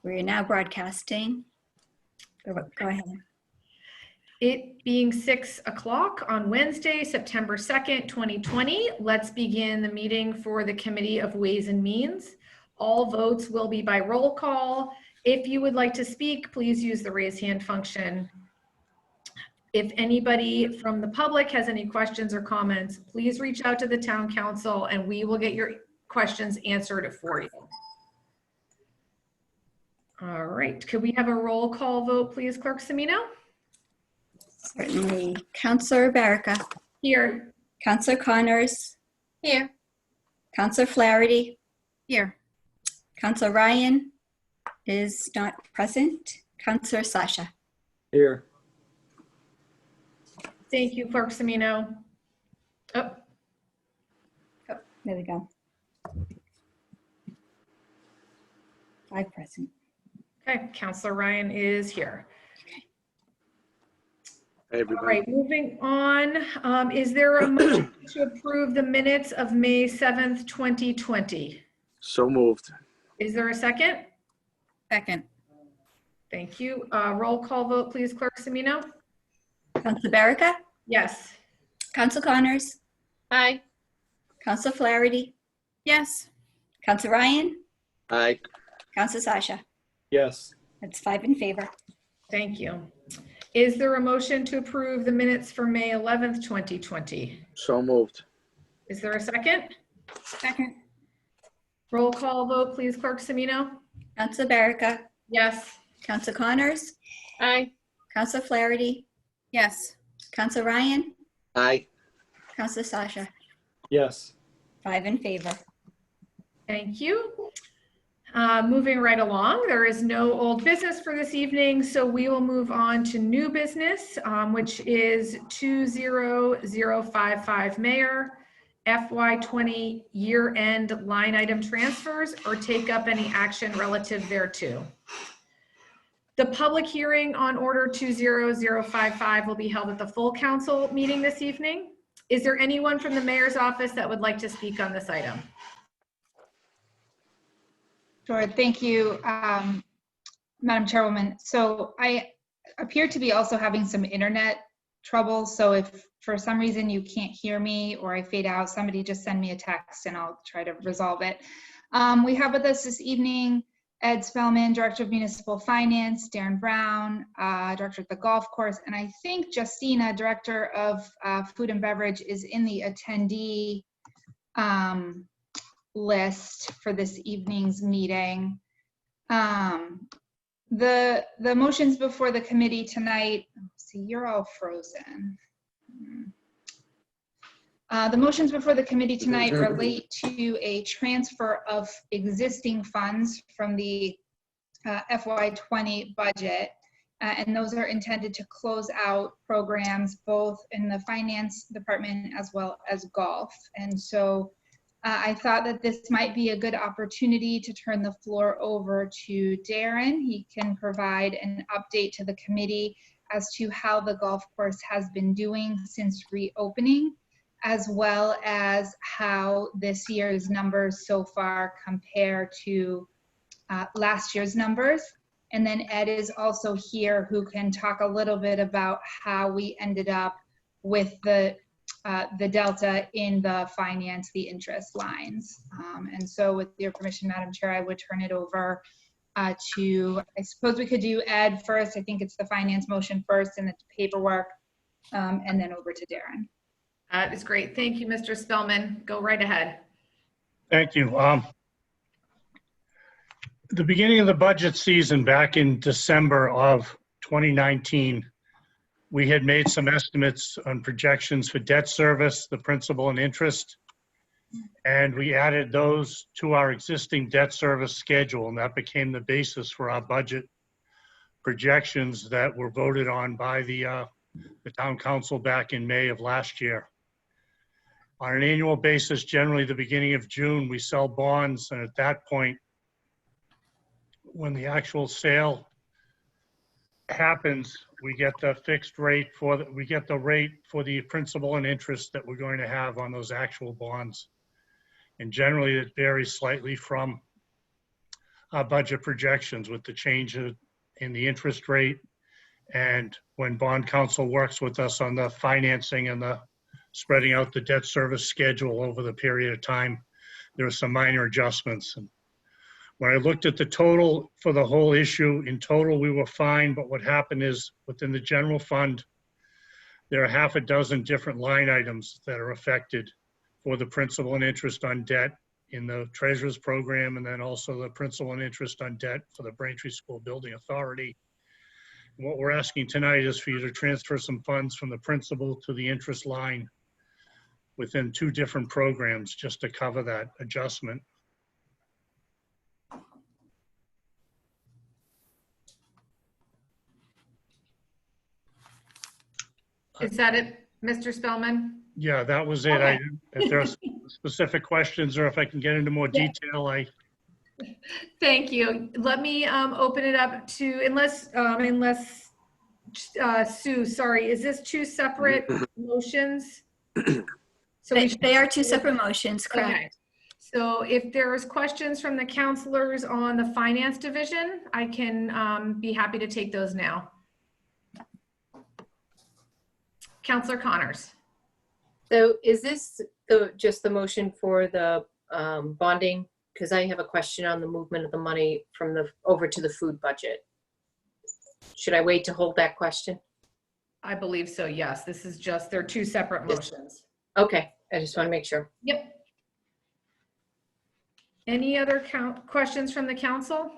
We're now broadcasting. Go ahead. It being 6 o'clock on Wednesday, September 2nd, 2020, let's begin the meeting for the Committee of Ways and Means. All votes will be by roll call. If you would like to speak, please use the raise hand function. If anybody from the public has any questions or comments, please reach out to the town council and we will get your questions answered for you. All right, could we have a roll call vote, please, Clerk Semino? Certainly. Councillor Baraka. Here. Councillor Connors. Here. Councillor Flaherty. Here. Councillor Ryan is not present. Councillor Sasha. Here. Thank you, Clerk Semino. Oh, There we go. 5 present. okay, Councillor Ryan is here. Hey, All everybody. right, moving on. Is there a motion to approve the minutes of May 7th, 2020? So moved. Is there a second? Second. Thank you. Roll call vote, please, Clerk Semino? Councillor Baraka. Yes. Councillor Connors. Aye. Councillor Flaherty. Yes. Councillor Ryan. Aye. Councillor Sasha. Yes. That's 5 in favor. Thank you. Is there a motion to approve the minutes for May 11th, 2020? So moved. Is there a second? Second. Roll call vote, please, Clerk Semino? Councillor Baraka. Yes. Councillor Connors. Aye. Councillor Flaherty. Yes. Councillor Ryan. Aye. Councillor Sasha. Yes. 5 in favor. Thank you. Moving right along, there is no old business for this evening, so we will move on to new business, which is 20055 Mayor, FY20 year-end line item transfers, or take up any action relative thereto. The public hearing on Order 20055 will be held at the full council meeting this evening. Is there anyone from the mayor's office that would like to speak on this item? Sure, thank you, Madam Chairwoman. So I appear to be also having some internet trouble. So if for some reason you can't hear me or I fade out, somebody just send me a text and I'll try to resolve it. We have with us this evening Ed Spellman, Director of Municipal Finance, Darren Brown, Director of the Golf Course, and I think Justina, Director of Food and Beverage, is in the attendee list for this evening's meeting. The motions before the committee tonight, see, you're all frozen. The motions before the committee tonight relate to a transfer of existing funds from the FY20 budget, and those are intended to close out programs both in the finance department as well as golf. And so I thought that this might be a good opportunity to turn the floor over to Darren. He can provide an update to the committee as to how the golf course has been doing since reopening, as well as how this year's numbers so far compare to last year's numbers. And then Ed is also here, who can talk a little bit about how we ended up with the delta in the finance, the interest lines. And so with your permission, Madam Chair, I would turn it over to, I suppose we could do Ed first. I think it's the finance motion first and the paperwork, and then over to Darren. That is great. Thank you, Mr. Spellman. Go right ahead. Thank you. The beginning of the budget season back in December of 2019, we had made some estimates on projections for debt service, the principal and interest, and we added those to our existing debt service schedule, and that became the basis for our budget projections that were voted on by the town council back in May of last year. On an annual basis, generally the beginning of June, we sell bonds, and at that point, when the actual sale happens, we get the fixed rate for the, we get the rate for the principal and interest that we're going to have on those actual bonds. And generally it varies slightly from our budget projections with the change in the interest rate. And when bond counsel works with us on the financing and the spreading out the debt service schedule over the period of time, there are some minor adjustments. And when I looked at the total for the whole issue, in total, we were fine. But what happened is within the general fund, there are half a dozen different line items that are affected for the principal and interest on debt in the treasurer's program, and then also the principal and interest on debt for the Braintree School Building Authority. And what we're asking tonight is for you to transfer some funds from the principal to the interest line within 2 different programs just to cover that adjustment. Is that it, Mr. Spellman? Yeah, that was it. Okay. If there are specific questions or if I can get into more detail, Thank you. Let me open it up to, unless Sue, sorry, is this 2 separate motions? So They are 2 separate motions, Okay. correct? So if there's questions from the counselors on the finance division, I can be happy to take those now. Counselor Connors. So is this just the motion for the bonding? Because I have a question on the movement of the money from over to the food budget. Should I wait to hold that question? I believe so, yes. This is just, they're 2 separate motions. Okay, I just want to make sure. Yep. Any other questions from the council?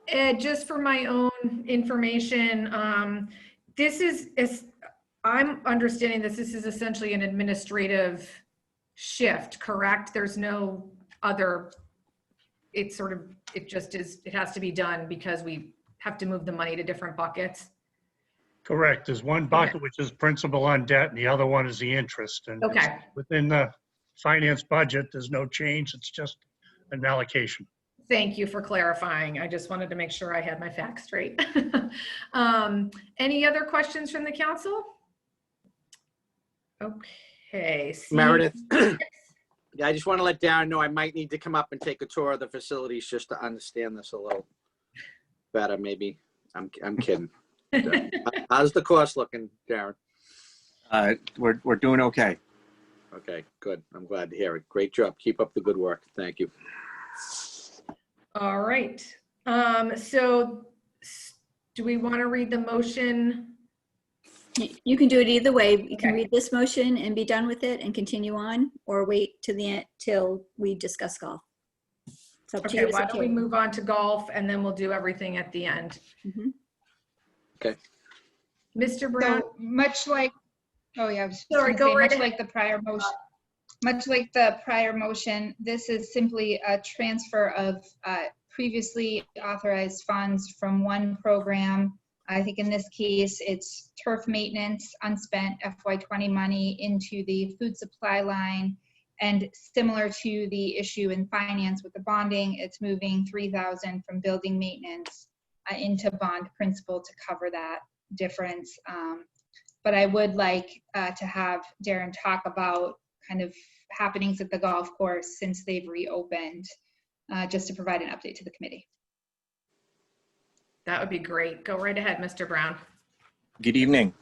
Ed, just for my own information, this is, I'm understanding this is essentially an administrative shift, correct? There's no other, it just is, it has to be done because we have to move the money to different buckets. correct. There's one bucket which is principal on debt and the other one is the interest. And Okay. within the finance budget, there's no change. It's just an allocation. Thank you for clarifying. I just wanted to make sure I had my facts straight. Any other questions from the council? Okay. Meredith, yeah, I just want to let Darren know I might need to come up and take a tour of the facilities just to understand this a little better, maybe. I'm kidding. How's the course looking, Darren? We're doing okay. Okay, good. I'm glad to hear it. Great job. Keep up the good work. Thank you. All right. So do we want to read the motion? You can do it either way. You can Okay. read this motion and be done with it and continue on, or wait to the end till we discuss golf. It's up to you. Okay, It's why up don't to we you. move on to golf and then we'll do everything at the end. Mhm. Okay. Mr. Brown? So much like, oh yeah, I was just Sorry, gonna go say, right much ahead. like the prior motion. Much like the prior motion, this is simply a transfer of previously authorized funds from one program. I think in this case, it's turf maintenance, unspent FY20 money into the food supply line. And similar to the issue in finance with the bonding, it's moving 3,000 from building maintenance into bond principal to cover that difference. But I would like to have Darren talk about kind of happenings at the golf course since they've reopened, just to provide an update to the committee. That would be great. Go right ahead, Mr. Brown. Good evening.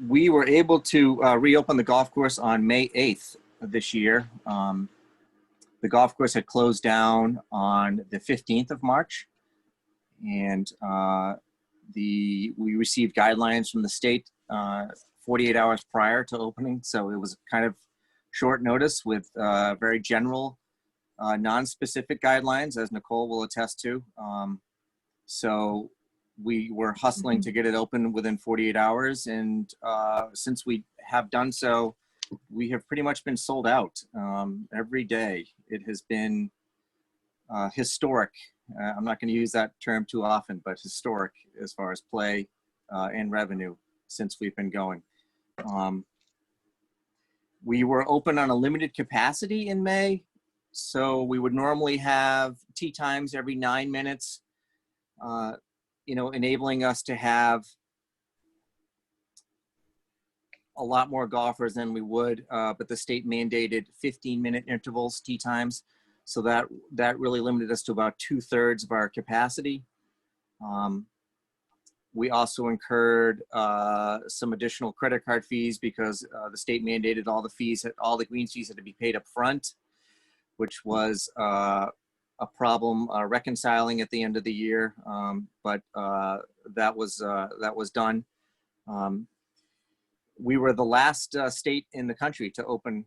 We were able to reopen the golf course on May 8th of this year. The golf course had closed down on the 15th of March. And we received guidelines from the state 48 hours prior to opening. So it was kind of short notice with very general, non-specific guidelines, as Nicole will attest to. So we were hustling to get it open within 48 hours. And since we have done so, we have pretty much been sold out every day. It has been historic. I'm not going to use that term too often, but historic as far as play and revenue since we've been going. We were open on a limited capacity in May. So we would normally have tee times every 9 minutes, enabling us to have a lot more golfers than we would, but the state mandated 15-minute intervals, tee times. So that really limited us to about 2/3 of our capacity. We also incurred some additional credit card fees because the state mandated all the green fees had to be paid up front, which was a problem reconciling at the end of the year. But that was done. We were the last state in the country to open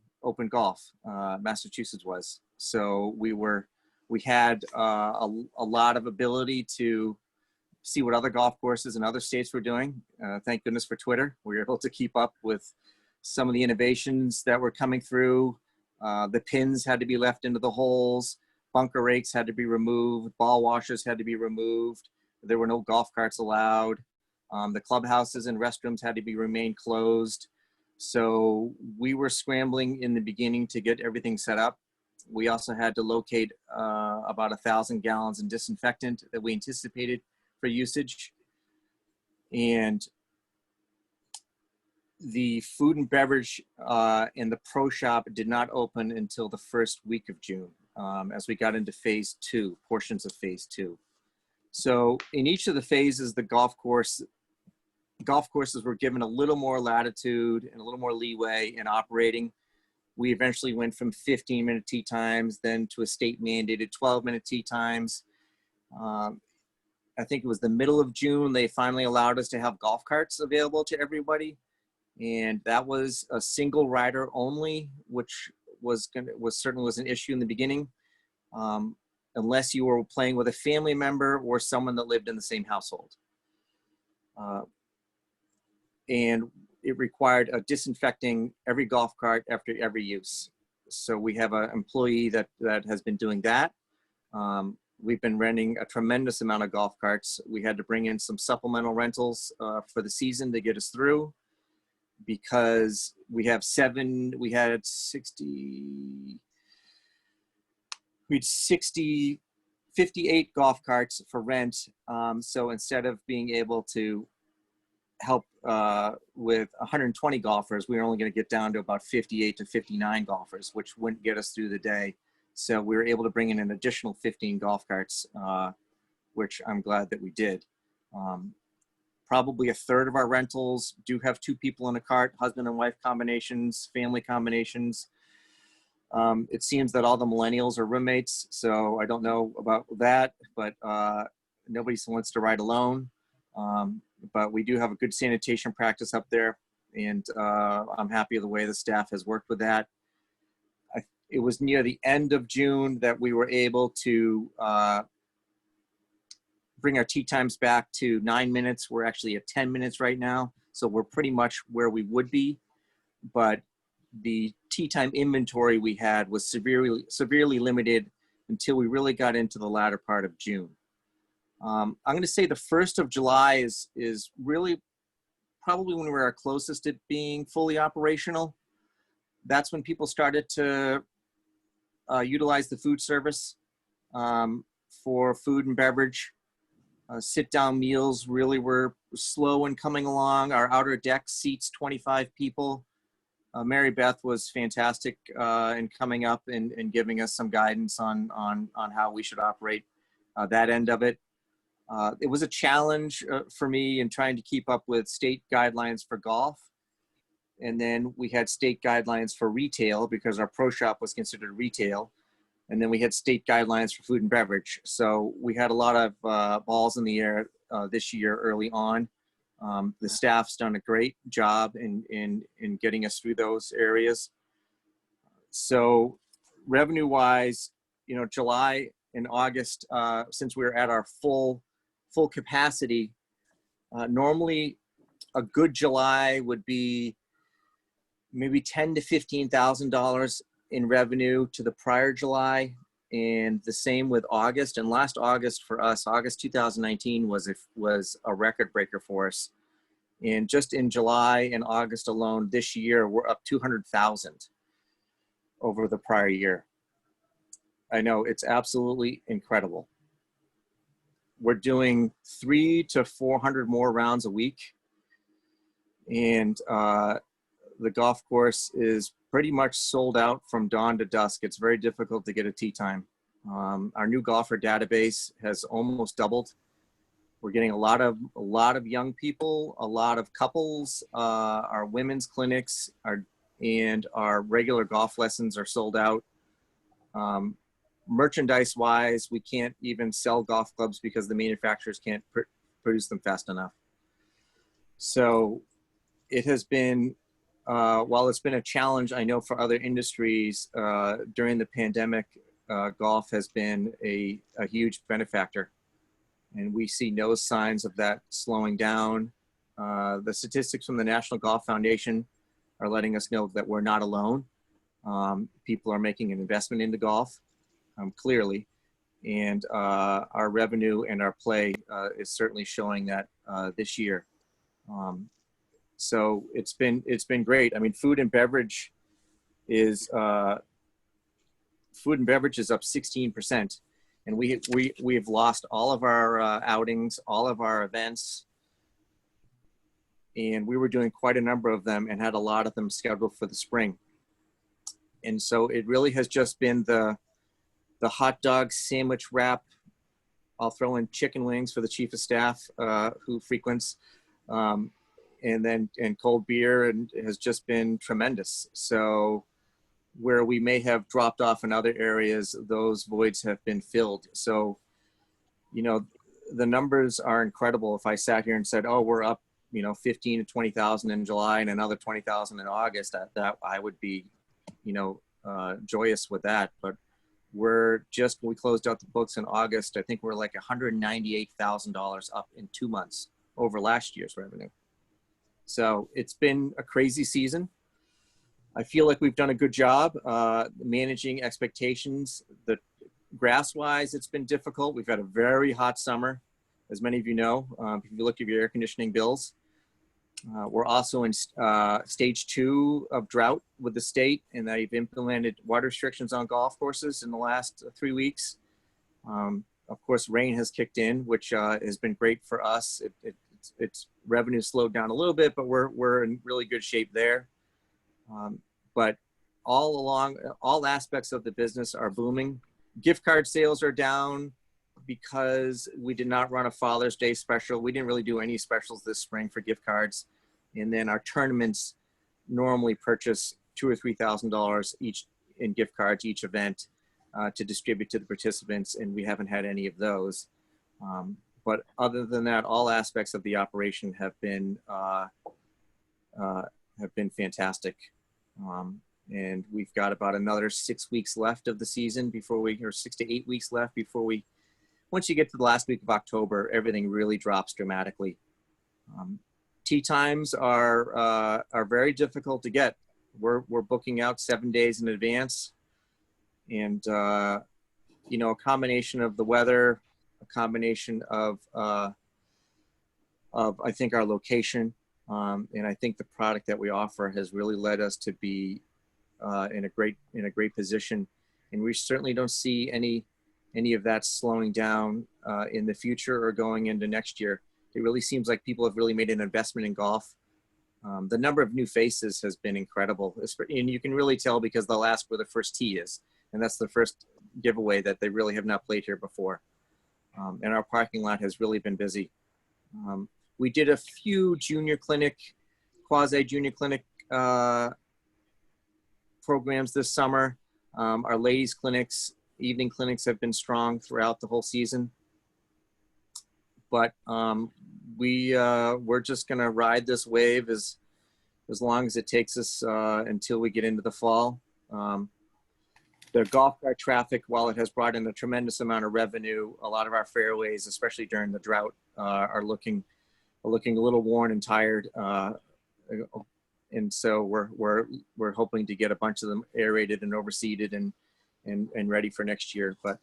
golf. Massachusetts was. So we had a lot of ability to see what other golf courses in other states were doing. Thank goodness for Twitter. We were able to keep up with some of the innovations that were coming through. The pins had to be left into the holes. Bunker rakes had to be removed. Ball washers had to be removed. There were no golf carts allowed. The clubhouses and restrooms had to remain closed. So we were scrambling in the beginning to get everything set up. We also had to locate about 1,000 gallons of disinfectant that we anticipated for usage. And the food and beverage and the pro shop did not open until the first week of June, as we got into phase 2, portions of phase 2. So in each of the phases, the golf courses were given a little more latitude and a little more leeway in operating. We eventually went from 15-minute tee times, then to a state mandated 12-minute tee times. I think it was the middle of June, they finally allowed us to have golf carts available to everybody. And that was a single rider only, which certainly was an issue in the beginning. Unless you were playing with a family member or someone that lived in the same household. And it required disinfecting every golf cart after every use. So we have an employee that has been doing that. We've been renting a tremendous amount of golf carts. We had to bring in some supplemental rentals for the season to get us through, because we had 58 golf carts for rent. So instead of being able to help with 120 golfers, we were only going to get down to about 58 to 59 golfers, which wouldn't get us through the day. So we were able to bring in an additional 15 golf carts, which I'm glad that we did. Probably 1/3 of our rentals do have 2 people in a cart, husband and wife combinations, family combinations. It seems that all the millennials are roommates, so I don't know about that, but nobody wants to ride alone. But we do have a good sanitation practice up there, and I'm happy with the way the staff has worked with that. It was near the end of June that we were able to bring our tee times back to 9 minutes. We're actually at 10 minutes right now, so we're pretty much where we would be. But the tee time inventory we had was severely limited until we really got into the latter part of June. I'm going to say the 1st of July is really probably when we were closest to being fully operational. That's when people started to utilize the food service for food and beverage. Sit-down meals really were slow in coming along. Our outer deck seats 25 people. Mary Beth was fantastic in coming up and giving us some guidance on how we should operate that end of it. It was a challenge for me in trying to keep up with state guidelines for golf. And then we had state guidelines for retail because our pro shop was considered retail. And then we had state guidelines for food and beverage. So we had a lot of balls in the air this year early on. The staff's done a great job in getting us through those areas. So revenue-wise, July and August, since we were at our full capacity, normally a good July would be maybe $10,000 to $15,000 in revenue to the prior July, and the same with August. And last August for us, August 2019 was a record breaker for us. And just in July and August alone this year, we're up 200,000 over the prior year. I know, it's absolutely incredible. We're doing 300 to 400 more rounds a week. And the golf course is pretty much sold out from dawn to dusk. It's very difficult to get a tee time. Our new golfer database has almost doubled. We're getting a lot of young people, a lot of couples. Our women's clinics and our regular golf lessons are sold out. Merchandise wise, we can't even sell golf clubs because the manufacturers can't produce them fast enough. So it has been, while it's been a challenge, I know for other industries during the pandemic, golf has been a huge benefactor. And we see no signs of that slowing down. The statistics from the National Golf Foundation are letting us know that we're not alone. People are making an investment into golf, clearly. And our revenue and our play is certainly showing that this year. So it's been great. I mean, food and beverage is up 16%. And we've lost all of our outings, all of our events. And we were doing quite a number of them and had a lot of them scheduled for the spring. And so it really has just been the hot dog sandwich wrap. I'll throw in chicken wings for the chief of staff who frequents, and cold beer, and it has just been tremendous. So where we may have dropped off in other areas, those voids have been filled. So, you know, the numbers are incredible. If I sat here and said, oh, we're up, 15 to 20,000 in July and another 20,000 in August, that I would be, joyous with that. But we closed out the books in August. I think we're like $198,000 up in 2 months over last year's revenue. So it's been a crazy season. I feel like we've done a good job managing expectations. The grass-wise, it's been difficult. We've had a very hot summer, as many of you know. If you look at your air conditioning bills, we're also in stage 2 of drought with the state, and they've implemented water restrictions on golf courses in the last 3 weeks. Of course, rain has kicked in, which has been great for us. It's revenue slowed down a little bit, but we're in really good shape there. But all aspects of the business are booming. Gift card sales are down because we did not run a Father's Day special. We didn't really do any specials this spring for gift cards. And then our tournaments normally purchase $2,000 or $3,000 each in gift cards, each event to distribute to the participants. And we haven't had any of those. But other than that, all aspects of the operation have been fantastic. And we've got about another 6 weeks left of the season or 6 to 8 weeks left before once you get to the last week of October, everything really drops dramatically. Tee times are very difficult to get. We're booking out 7 days in advance. And, a combination of the weather, a combination of I think our location, and I think the product that we offer has really led us to be in a great position. And we certainly don't see any of that slowing down in the future or going into next year. It really seems like people have really made an investment in golf. The number of new faces has been incredible. And you can really tell because they'll ask where the first tee is. And that's the first giveaway that they really have not played here before. And our parking lot has really been busy. We did a few quasi-junior clinic programs this summer. Our ladies clinics, evening clinics have been strong throughout the whole season. But we're just gonna ride this wave as long as it takes us until we get into the fall. The golf cart traffic, while it has brought in a tremendous amount of revenue, a lot of our fairways, especially during the drought, are looking a little worn and tired. And so we're hoping to get a bunch of them aerated and overseeded and ready for next year. But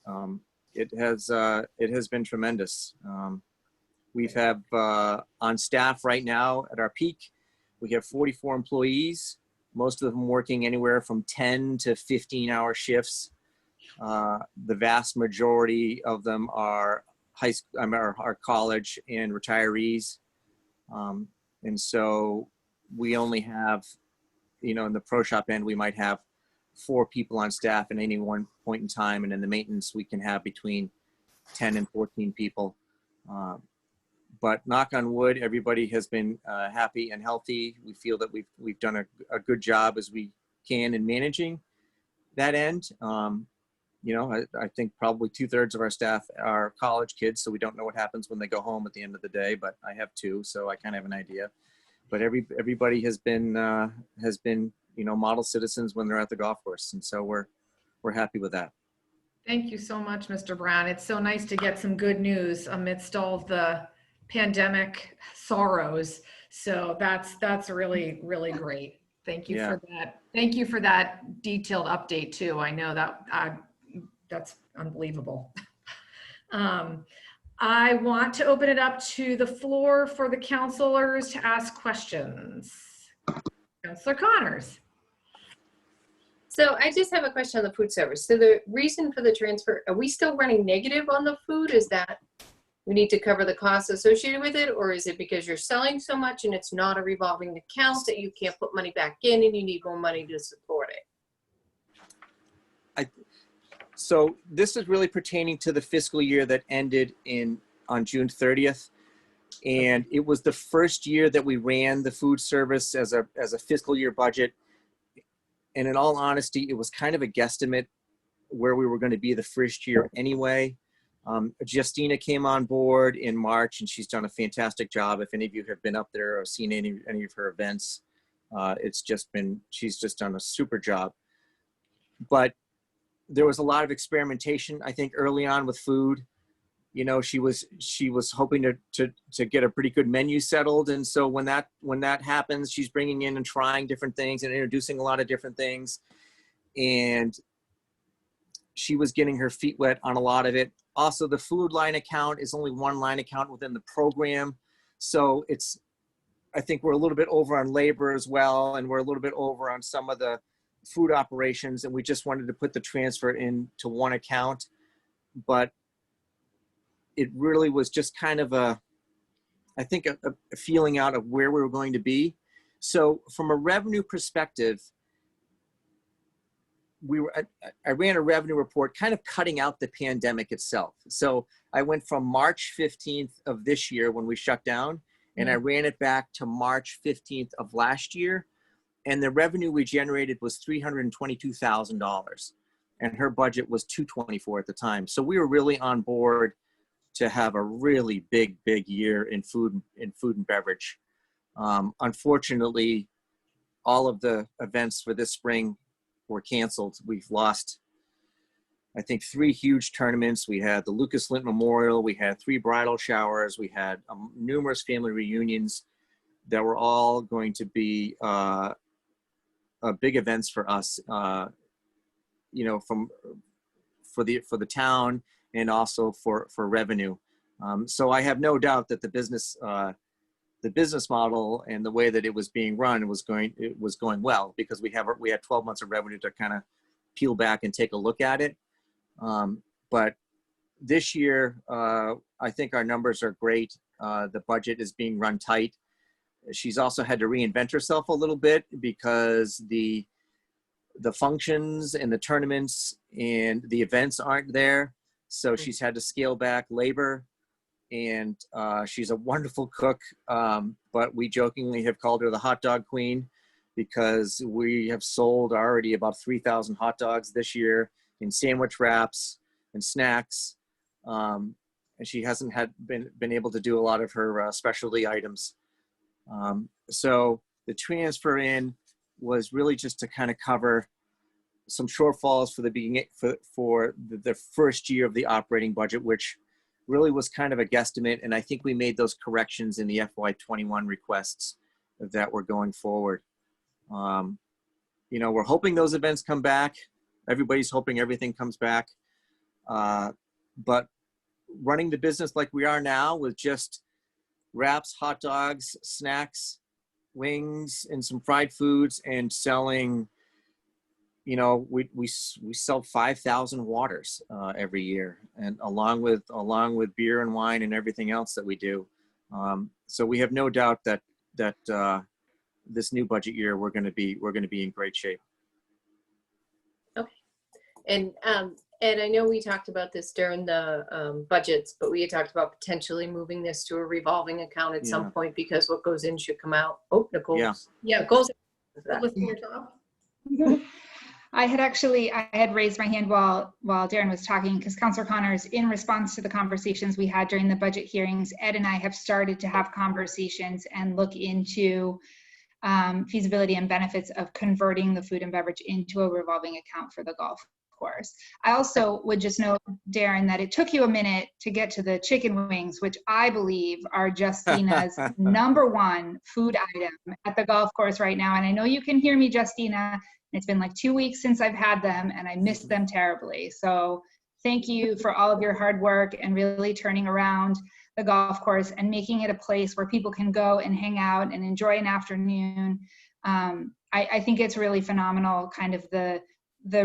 it has been tremendous. We have on staff right now at our peak, we have 44 employees, most of them working anywhere from 10 to 15-hour shifts. The vast majority of them are are college and retirees. And so we only have in the pro shop end, we might have 4 people on staff at any one point in time. And in the maintenance, we can have between 10 and 14 people. But knock on wood, everybody has been happy and healthy. We feel that we've done a good job as we can in managing that end. I think probably 2/3 of our staff are college kids, so we don't know what happens when they go home at the end of the day, but I have 2, so I kind of have an idea. But everybody has been model citizens when they're at the golf course, and so we're happy with that. Thank you so much, Mr. Brown. It's so nice to get some good news amidst all of the pandemic sorrows. So that's really, really great. Thank you for that. Thank you for that detailed update too. I know that that's unbelievable. I want to open it up to the floor for the counselors to ask questions. Counselor Connors. So I just have a question on the food service. So the reason for the transfer, are we still running negative on the food? Is that we need to cover the costs associated with it? Or is it because you're selling so much and it's not a revolving account that you can't put money back in and you need more money to support it? So this is really pertaining to the fiscal year that ended on June 30th. And it was the first year that we ran the food service as a fiscal year budget. And in all honesty, it was kind of a guesstimate where we were going to be the first year anyway. Justina came on board in March, and she's done a fantastic job. If any of you have been up there or seen any of her events, she's just done a super job. But there was a lot of experimentation, I think, early on with food. She was hoping to get a pretty good menu settled. And so when that happens, she's bringing in and trying different things and introducing a lot of different things. And she was getting her feet wet on a lot of it. Also, the food line account is only one line account within the program. So I think we're a little bit over on labor as well. And we're a little bit over on some of the food operations. And we just wanted to put the transfer into one account. But it really was just kind of a feeling out of where we were going to be. So from a revenue perspective, I ran a revenue report kind of cutting out the pandemic itself. So I went from March 15th of this year when we shut down, and I ran it back to March 15th of last year. And the revenue we generated was $322,000. And her budget was $224,000 at the time. So we were really on board to have a really big year in food and beverage. Unfortunately, all of the events for this spring were canceled. We've lost, I think, 3 huge tournaments. We had the Lucas Lint Memorial. We had 3 bridal showers. We had numerous family reunions that were all going to be big events for us, for the town, and also for revenue. So I have no doubt that the business model and the way that it was being run was going well, because we had 12 months of revenue to kind of peel back and take a look at it. But this year, I think our numbers are great. The budget is being run tight. She's also had to reinvent herself a little bit because the functions and the tournaments and the events aren't there. So she's had to scale back labor, and she's a wonderful cook. But we jokingly have called her the hot dog queen, because we have sold already about 3,000 hot dogs this year in sandwich wraps and snacks. And she hasn't been able to do a lot of her specialty items. So the transfer in was really just to kind of cover some shortfalls for the first year of the operating budget, which really was kind of a guesstimate. And I think we made those corrections in the FY21 requests that were going forward. We're hoping those events come back. Everybody's hoping everything comes back. But running the business like we are now, with just wraps, hot dogs, snacks, wings, and some fried foods, and selling, we sell 5,000 waters every year, and along with beer and wine and everything else that we do. So we have no doubt that this new budget year, we're going to be in great shape. And Ed, I know we talked about this during the budgets, but we had talked about potentially moving this to a revolving account at some Yeah. point because what goes in should come out. Oh, Nicole. Yeah. Yeah, Nicole's. listen to your top. I had raised my hand while Darren was talking, because Councilor Connors, in response to the conversations we had during the budget hearings, Ed and I have started to have conversations and look into feasibility and benefits of converting the food and beverage into a revolving account for the golf course. I also would just note, Darren, that it took you a minute to get to the chicken wings, which I believe are Justina's #1 food item at the golf course right now. And I know you can hear me, Justina. It's been like 2 weeks since I've had them, and I missed them terribly. So thank you for all of your hard work and really turning around the golf course and making it a place where people can go and hang out and enjoy an afternoon. I think it's really phenomenal, kind of the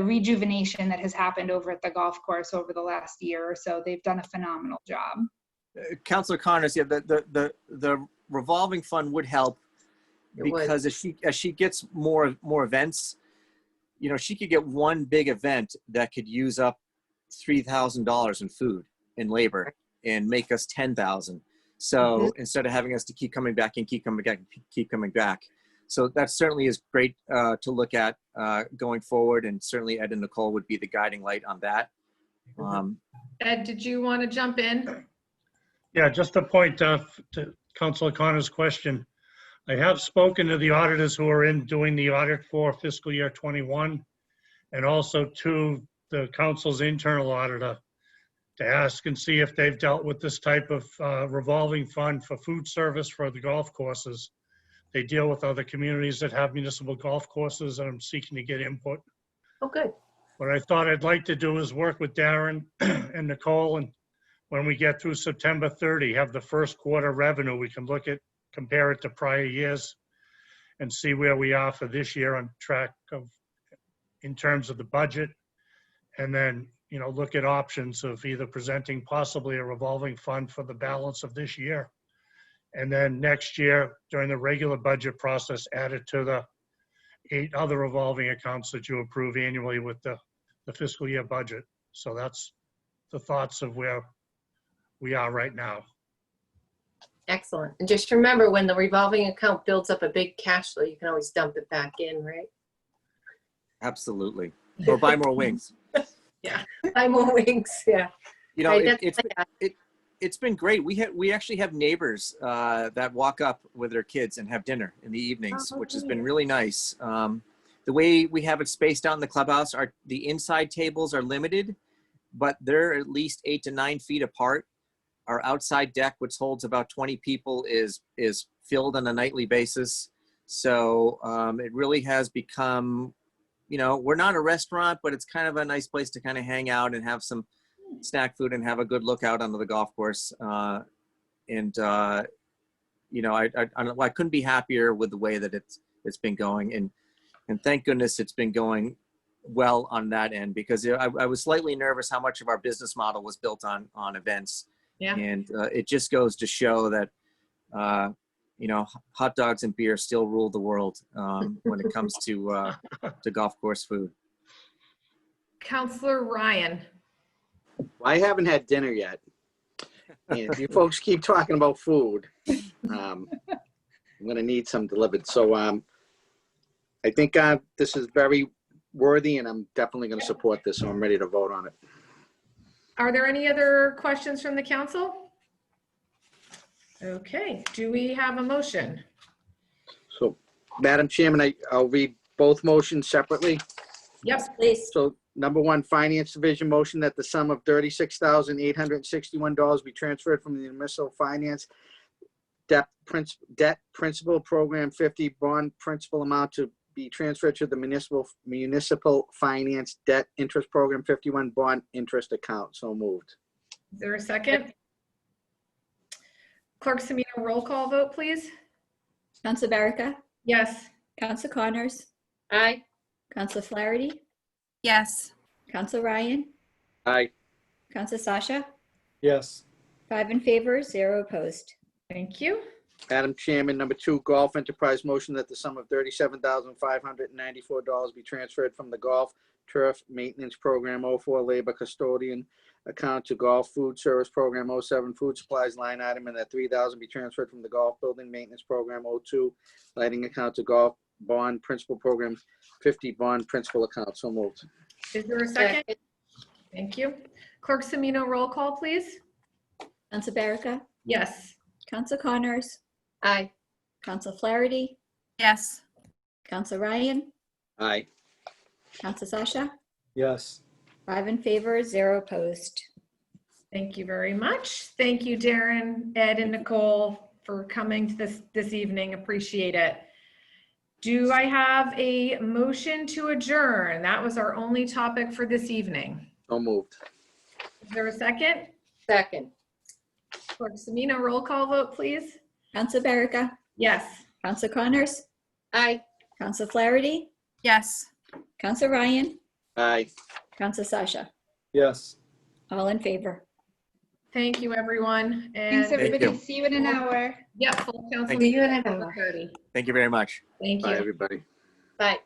rejuvenation that has happened over at the golf course over the last year or so. They've done a phenomenal job. Councilor Connors, yeah, the revolving fund would help, It would. because as she gets more events, she could get one big event that could use up $3,000 in food and labor and make us 10,000. So instead of having us to keep coming back and keep coming back. So that certainly is great to look at going forward, and certainly Ed and Nicole would be the guiding light on that. Ed, did you want to jump in? Yeah, just to point to Councilor Connor's question. I have spoken to the auditors who are in doing the audit for fiscal year 21, and also to the council's internal auditor to ask and see if they've dealt with this type of revolving fund for food service for the golf courses. They deal with other communities that have municipal golf courses, and I'm seeking to get input. Oh, good. What I thought I'd like to do is work with Darren and Nicole, and when we get through September 30, have the first quarter revenue, we can look at, compare it to prior years and see where we are for this year on track of, in terms of the budget. And then, look at options of either presenting possibly a revolving fund for the balance of this year. And then next year, during the regular budget process, add it to the 8 other revolving accounts that you approve annually with the fiscal year budget. So that's the thoughts of where we are right now. Excellent. And just remember, when the revolving account builds up a big cash flow, you can always dump it back in, right? Absolutely. Or buy more wings. Buy more wings. Yeah. Right, It's been great. We actually have neighbors that walk up with their kids and have dinner in the evenings, which has been really nice. The way we have it spaced out in the clubhouse, the inside tables are limited, but they're at least 8 to 9 feet apart. Our outside deck, which holds about 20 people, is filled on a nightly basis. So it really has become, we're not a restaurant, but it's kind of a nice place to kind of hang out and have some snack food and have a good look out onto the golf course. I couldn't be happier with the way that it's been going. And thank goodness it's been going well on that end, because I was slightly nervous how much of our business model was built on events. Yeah. And it just goes to show that, hot dogs and beer still rule the world when it comes to golf course food. Counselor Ryan. I haven't had dinner yet. And if you folks keep talking about food, I'm going to need some delivered. So I think this is very worthy, and I'm definitely going to support this. So I'm ready to vote on it. Are there any other questions from the council? Okay, do we have a motion? So, Madam Chairman, I'll read both motions separately. Yep. Please. So, number 1, Finance Division motion that the sum of $36,861 be transferred from the municipal finance debt principal program 50 bond principal amount to be transferred to the municipal finance debt interest program 51 bond interest account. So moved. Is there a second? Clerk Semino, roll call vote, please. Councilor Baraka, Yes. Councilor Connors, Aye. Councilor Flaherty, Yes. Councilor Ryan, Aye. Councilor Sasha, Yes. 5 in favor, 0 opposed. Thank you. Madam Chairman, number 2, golf enterprise motion that the sum of $37,594 be transferred from the golf turf maintenance program 04 labor custodian account to golf food service program 07 food supplies line item, and that $3,000 be transferred from the golf building maintenance program 02 lighting account to golf bond principal program 50 bond principal account. So moved. Is there a second? Thank you. Clerk Semino, roll call, please. Council Barica, Yes. Council Connors, Aye. Council Flaherty, Yes. Council Ryan, Aye. Council Sasha, Yes. 5 in favor, 0 opposed. Thank you very much. Thank you, Darren, Ed, and Nicole for coming to this evening. Appreciate it. Do I have a motion to adjourn? That was our only topic for this evening. So moved. Is there a second? Second. Clerk Semino, roll call vote, please. Council Barica, Yes. Council Connors, Aye. Council Flaherty, Yes. Council Ryan, Aye. Council Sasha, Yes. all in favor. Thank you, everyone. Thanks, And everybody. you. See you in an hour. yeah, full council. Thank you in an meeting at hour. 4:30. Thank you very much. Thank Bye, you. everybody. Bye.